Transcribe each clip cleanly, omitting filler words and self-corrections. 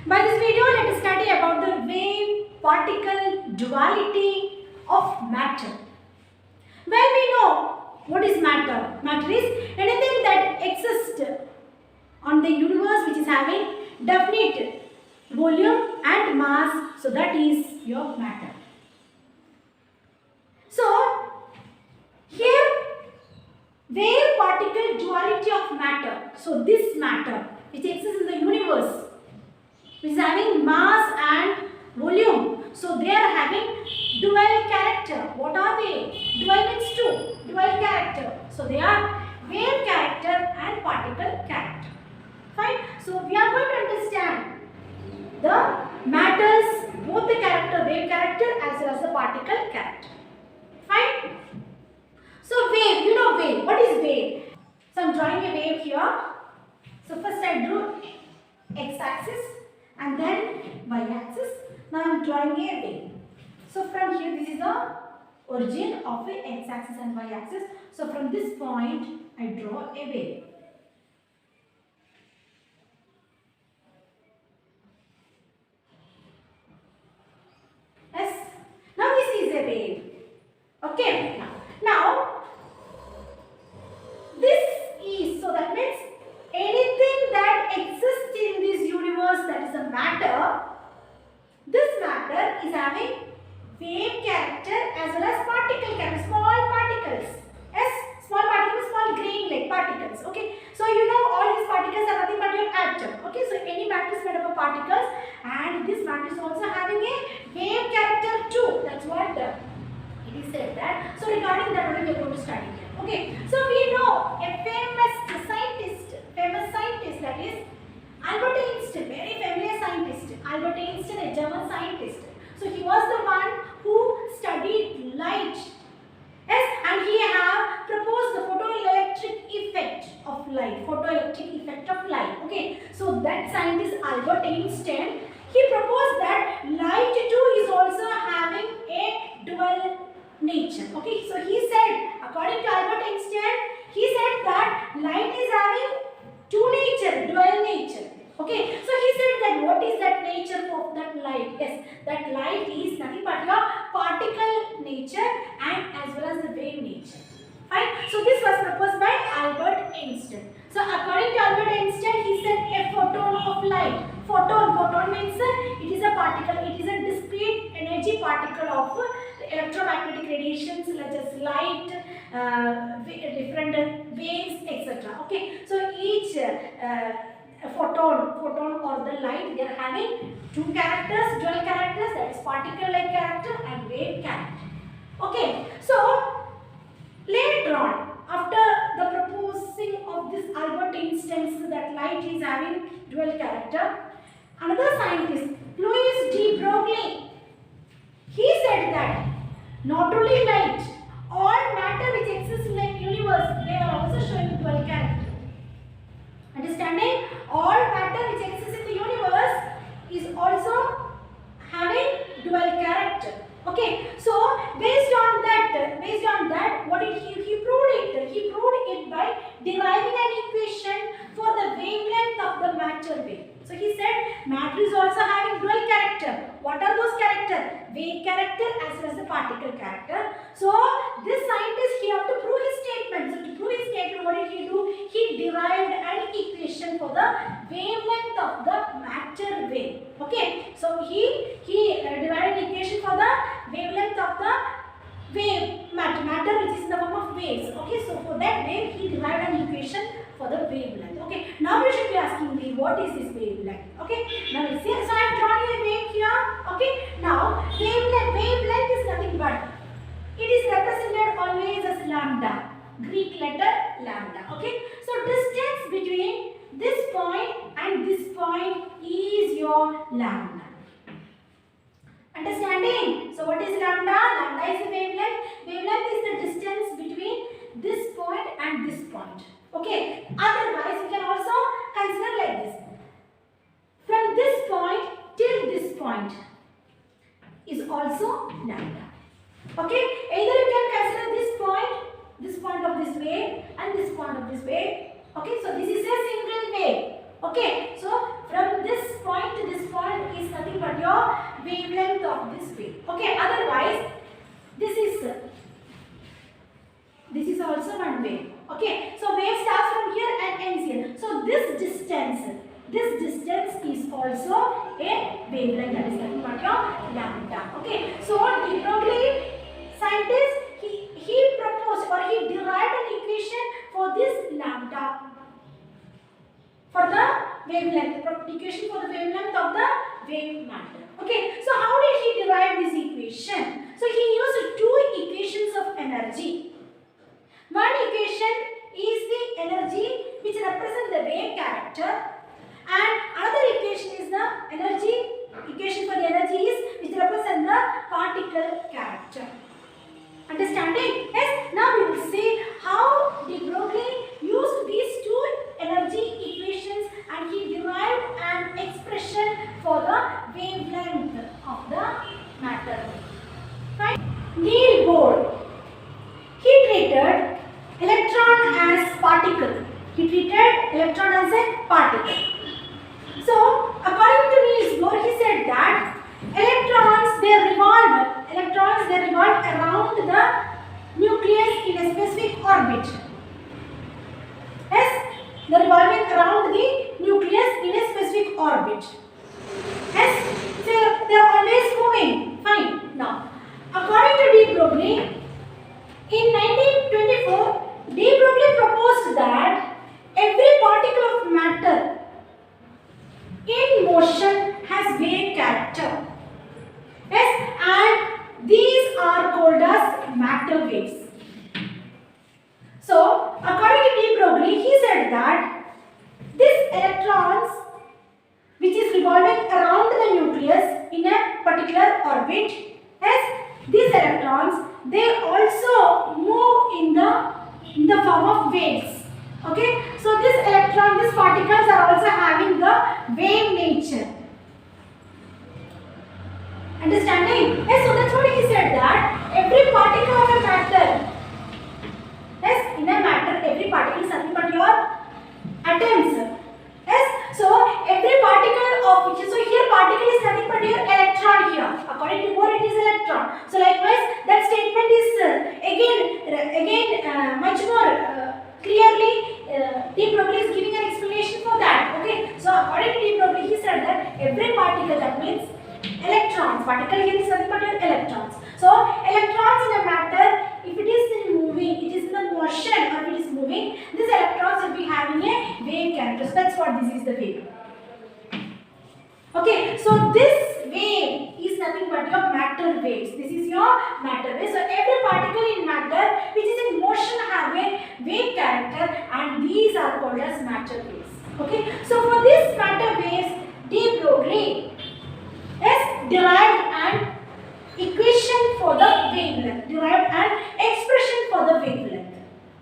By this video, let us study about the wave-particle duality of matter. Well, we know what is matter. Matter is anything that exists on the universe which is having definite volume and mass. So that is your matter. So here wave-particle duality of matter. So this matter which exists in the universe which is having mass and volume. So they are having dual character. What are they? Dual means two. Dual character. So they are wave character and particle character. Fine. So we are going to understand the matters, both the character, wave character as well as the particle character. Fine. So wave, you know wave. What is wave? So I am drawing a wave here. So first I drew x-axis and then y-axis. Now I am drawing a wave. So from here, this is the origin of a x-axis and y-axis. So from this point, I draw a wave. Yes. Now this is a wave. Okay. Now this is, so that means anything that exists in this universe, that is a matter, this matter is having wave character as well as particle character, small particles. Yes, small particles, small grain-like particles. Okay, so you know all these particles are nothing but your atom. Okay, so any matter is made up of particles, and this matter is also having a wave character too. That's what it is said that. So regarding that, only we are going to study. Okay, so we know a famous scientist, that is Albert Einstein, very familiar scientist. Albert Einstein, a German scientist. So he was the one who studied light. Yes, and he have proposed the photoelectric effect of light. Photoelectric effect of light. Okay, so that scientist Albert Einstein, he proposed that light too is also having a dual nature. Okay, so he said, according to Albert Einstein, he said that light is having two nature, dual nature. Okay, so he said that what is that nature of that light? Yes, that light is nothing but your particle nature and as well as the wave nature. Fine. So this was proposed by Albert Einstein. So according to Albert Einstein, he said a photon of light. Photon means it is a particle. It is a discrete energy particle of electromagnetic radiations such as light, different waves, etc. Okay, so each photon or the light, they are having two characters, dual characters, that is particle-like character and wave character. Okay, so later on, after the proposing of this Albert Einstein's that light is having dual character, another scientist, Louis de Broglie, he said that not only light, all matter which exists in the universe, they are also showing dual character. Understanding? All matter which exists in the universe is also having dual character. Okay, so based on that, what did he proved it? He proved it by deriving an equation for the wavelength of the matter wave. So he said matter is also having dual character. What are those characters? Wave character as well as the particle character. So this scientist, he had to prove his statement. So to prove his statement, what did he do? He derived an equation for the wavelength of the matter wave. Okay, so he derived an equation for the wavelength of the wave matter which is in the form of waves. Okay, so for that wave, he derived an equation for the wavelength. Okay, now you should be asking me, what is this wavelength? Okay, now you see, so I am drawing a wave here. Okay, now wavelength is nothing but, it is represented always as lambda, Greek letter lambda. Okay, so distance between this point and this point is your lambda. Understanding? So what is lambda? Lambda is the wavelength. Wavelength is the distance between this point and this point. Okay. Otherwise, you can also consider like this. From this point till this point is also lambda. Okay. Either you can consider this point of this wave and this point of this wave. Okay. So this is a single wave. Okay. So from this point to this point wavelength of this wave. Okay, otherwise this is also one wave. Okay, so wave starts from here and ends here. So this distance is also a wavelength, that is nothing but your lambda. Okay, so de Broglie scientist he proposed or he derived an equation for this lambda, for the wavelength, equation for the wavelength of the wave matter. Okay, so how did he derive this equation? So he used two equations of energy. One equation is the energy which represents the wave character, and another equation is the equation for the energy is which represents the particle character. Understanding? Yes. Now we will see how de Broglie used these two energy equations and he derived an expression for the wavelength of the matter. Fine. Niels Bohr, he treated electron as particle. He treated electron as a particle. So, according to Niels Bohr, he said that electrons they revolve around the nucleus in a specific orbit. Yes, they are revolving around the nucleus in a specific orbit. Yes, so they are always moving. Fine. Now, according to de Broglie, in 1924, de Broglie proposed that every particle of matter in motion has wave character. Yes, and these are called as matter waves. So, according to de Broglie, he said that these electrons, which is revolving around the nucleus in a particular orbit, yes, these electrons they also move in the form of waves. Okay, so these particles are also having the wave nature. Understanding? Yes, so that's what he said, that every particle of a matter, yes, in a matter, every particle is nothing but your atoms. Yes, so every particle of which, so here particle is nothing but your electron here. According to Bohr, it is electron. So likewise, that statement is again much more clearly. De Broglie is giving an explanation for that. Okay, so according to de Broglie, he said that every particle, that means electrons. Particle here is nothing but your electrons. So electrons in a matter, if it is moving, it is in the motion or it is moving, these electrons will be having a wave character. So that's what this is, the wave. Okay, so this wave is nothing but your matter waves. This is your matter wave. So every particle in matter which is in motion have a wave character, and these are called as matter waves. Okay, so for this matter waves, de Broglie derived an equation for the wavelength, derived an expression for the wavelength.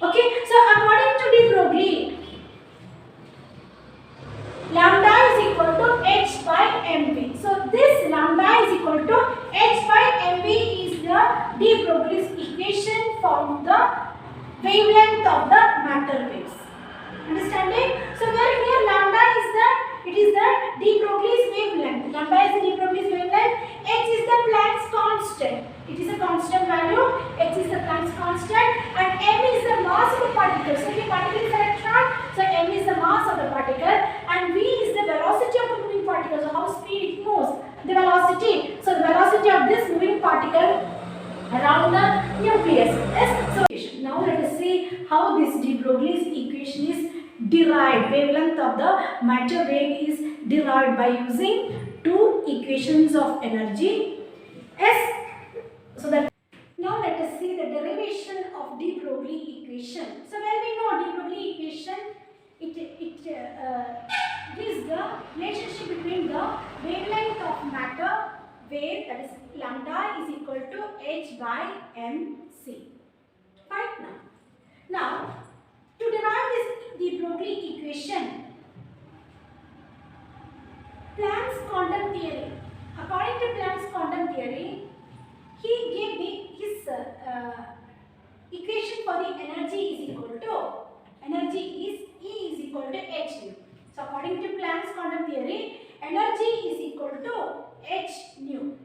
Okay, so according to de Broglie, lambda is equal to h by mv. So this lambda is equal to h by mv is the de Broglie's equation for the wavelength of the matter waves. Understanding? So where here lambda is the de Broglie's wavelength. Lambda is the de Broglie's wavelength. H is the Planck's constant. It is a constant value. H is the Planck's constant, and m is the mass of the particle. So the particle is electron. So m is the mass of the particle, and v is the velocity of the moving particle. So how speed it moves, the velocity. So the velocity of this moving particle around the nucleus. Yes. So now let us see how this de Broglie's equation is derived. Wavelength of the matter wave is derived by using two equations of energy. Yes. So that now let us see the derivation of de Broglie equation. So when we know de Broglie equation, it gives the relationship between the wavelength of matter wave, that is lambda, is equal to h by mc. Right now. Now, to derive this de Broglie equation, Planck's quantum theory. According to Planck's quantum theory, he gave his equation for the energy is equal to, energy is E is equal to h nu. So according to Planck's quantum theory, energy is equal to h nu.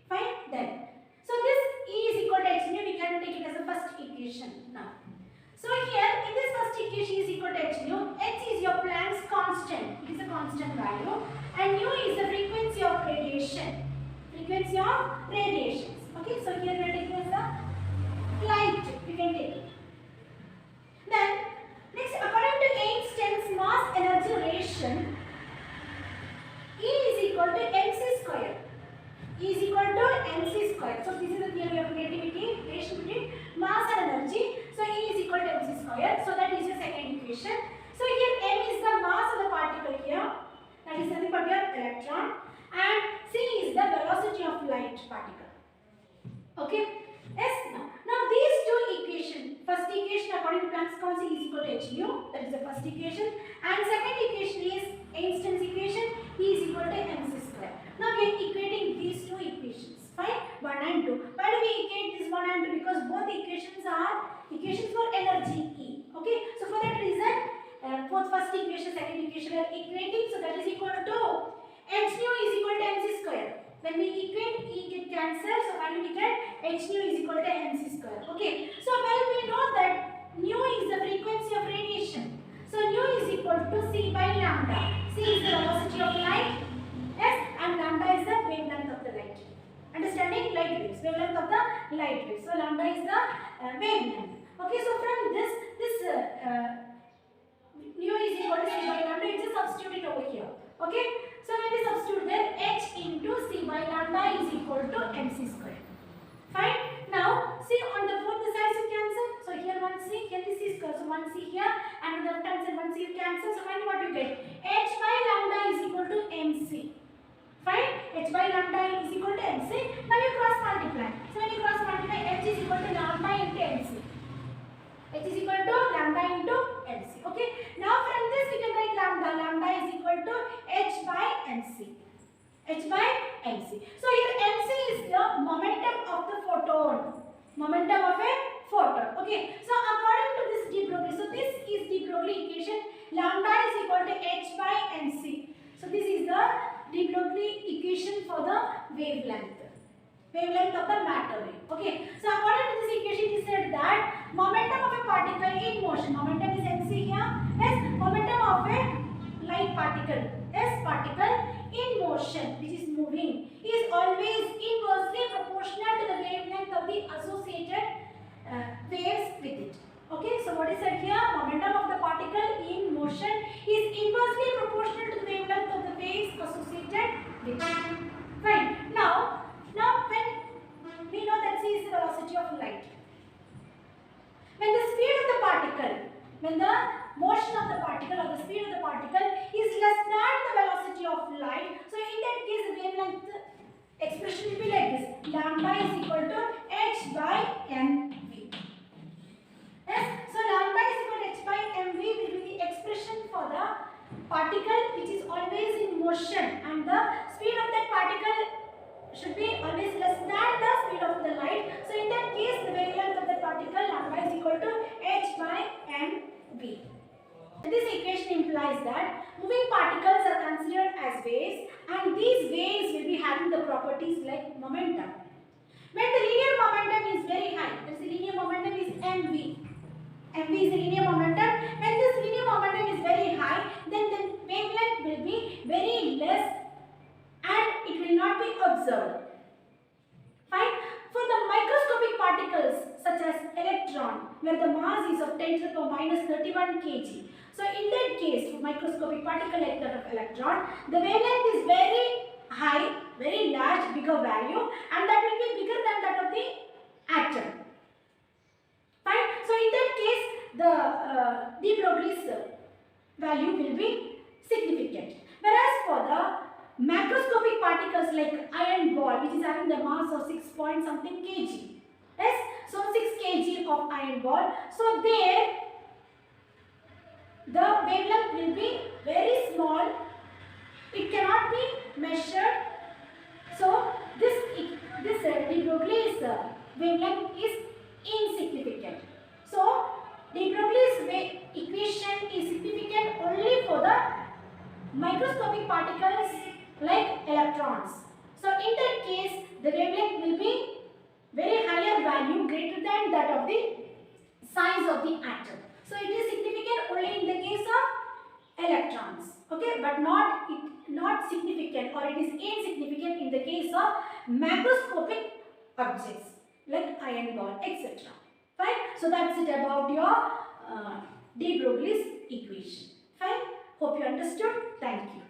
Fine then. So this E is equal to h nu, we can take it as a first equation now. So here in this first equation is equal to h nu. H is your Planck's constant. It is a constant value. And nu is the frequency of radiation. Frequency of radiations. Okay, so here we are taking as the light. We can take it. Then next, according to Einstein's mass energy relation, E is equal to mc square. E is equal to mc square. So this is the theory of relativity, relation between mass and energy. So E is equal to mc square. So that is your second equation. So here m is the mass of the particle here. That is nothing but your electron. And c is the velocity of light particle. Okay. Yes. Now these two equations. First equation according to Planck's constant is equal to h nu. That is the first equation. And second equation is Einstein's equation. E is equal to mc square. Now we are equating these two equations. Fine. 1 and 2. Why do we equate this 1 and 2? Because both equations are equations for energy E. Okay. So for that reason, both first equation, second equation are equating. So that is equal to h nu is equal to mc square. When we equate, E get cancelled. So finally we get h nu is equal to mc square. Okay. So well we know that nu is the frequency of radiation. So nu is equal to c by lambda. C is the velocity of light. Yes, and lambda is the wavelength of the light. Understanding? Light waves. Wavelength of the light waves. So lambda is the wavelength. Okay. So from this nu is equal to c by lambda. You just substitute it over here. Okay. So when we substitute there, h into c by lambda is equal to mc square. Fine. Now see on the both the sides you cancel. So here one c, here this c square. So one c here, and on the left hand side one c you cancel. So finally what you get? H by lambda is equal to mc. Fine. H by lambda is equal to mc. Now you cross multiply. So when you cross multiply, h is equal to lambda into mc. H is equal to lambda into mc. Okay. Now from this we can write lambda. Lambda is equal to h by mc. H by mc. So here mc is the momentum of the photon. Momentum of a photon. Okay. So according to this de Broglie, so this is de Broglie equation. Lambda is equal to h by mc. So this is the de Broglie equation for the wavelength. Wavelength of the matter wave. Okay. So according to this equation, it is said that momentum of a particle in motion. Momentum is mc here. Yes. Momentum of a light particle. Yes. Particle in motion, which is moving, is always inversely proportional to the wavelength of the associated waves with it. Okay. So what is said here? Momentum of the particle in motion is inversely proportional to the wavelength of the waves associated with it. Fine. Now when we know that c is the velocity of light, when the speed of the particle, when the motion of the particle or the speed of the particle is less than the velocity of light, so in that case the wavelength expression will be like this: lambda is equal to h by mv. Yes, so lambda is equal to h by mv will be the expression for the particle which is always in motion, and the speed of that particle should be always less than the speed of the light. So in that case the wavelength of the particle lambda is equal to h by mv. This equation implies that moving particles are considered as waves, and these waves will be having the properties like momentum. When the linear momentum is very high, that is the linear momentum is mv. mv is the linear momentum. When this linear momentum is very high, then the wavelength will be very less and it will not be observed. Fine. For the microscopic particles such as electron, where the mass is of 10 to the power minus 31 kg. So in that case, for microscopic particle like that of electron, the wavelength is very high, very large, bigger value, and that will be bigger than that of the atom. Fine. So in that case, the de Broglie's value will be significant. Whereas for the macroscopic particles like iron ball, which is having the mass of 6 point something kg. Yes, so 6 kg of iron ball. So there the wavelength will be very small. It cannot be measured. So this de Broglie's wavelength is insignificant. So de Broglie's equation is significant only for the microscopic particles like electrons. So in that case, the wavelength will be very higher value greater than that of the size of the atom. So it is significant only in the case of electrons, okay, but not significant, or it is insignificant in the case of macroscopic objects like iron ball, etc. Fine. So that's it about your de Broglie's equation. Fine. Hope you understood. Thank you.